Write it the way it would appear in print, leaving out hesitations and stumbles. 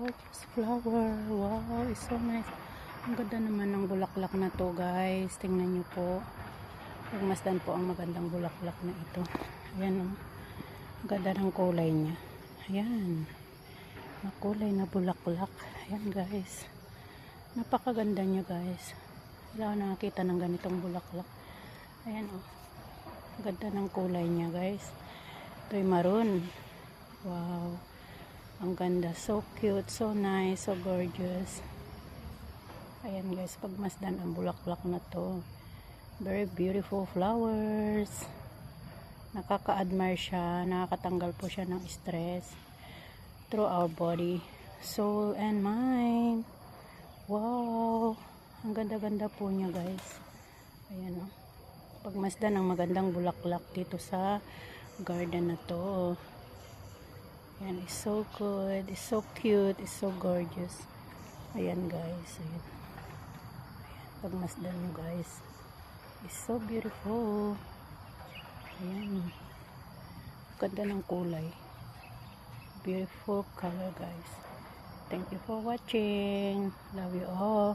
gorgeous flower. Wow, it's so nice. Ang ganda naman ng bulaklak na to, guys. Tingnan nyo po. Pagmasdan po ang magandang bulaklak na ito. Ayan, oh. Ang ganda ng kulay niya. Ayan. Makulay na bulaklak. Ayan, guys. Napakaganda niya, guys. Wala ako nakakita ng ganitong bulaklak. Ayan, oh. Ang ganda ng kulay niya, guys. Ito'y maroon. Wow. Ang ganda. So cute. So nice. So gorgeous. Ayan, guys. Pagmasdan ang bulaklak na to. Very beautiful flowers. Nakaka-admire siya. Nakakatanggal po siya ng stress through our body, soul, and mind. Wow. Ang ganda-ganda po niya, guys. Ayan, oh. Pagmasdan ang magandang bulaklak dito sa garden na to. Ayan, it's so good. It's so cute. It's so gorgeous. Ayan, guys. Ayan. Ayan. Pagmasdan nyo, guys. It's so beautiful. Ayan. Ganda ng kulay. Beautiful color, guys. Thank you for watching. Love you all.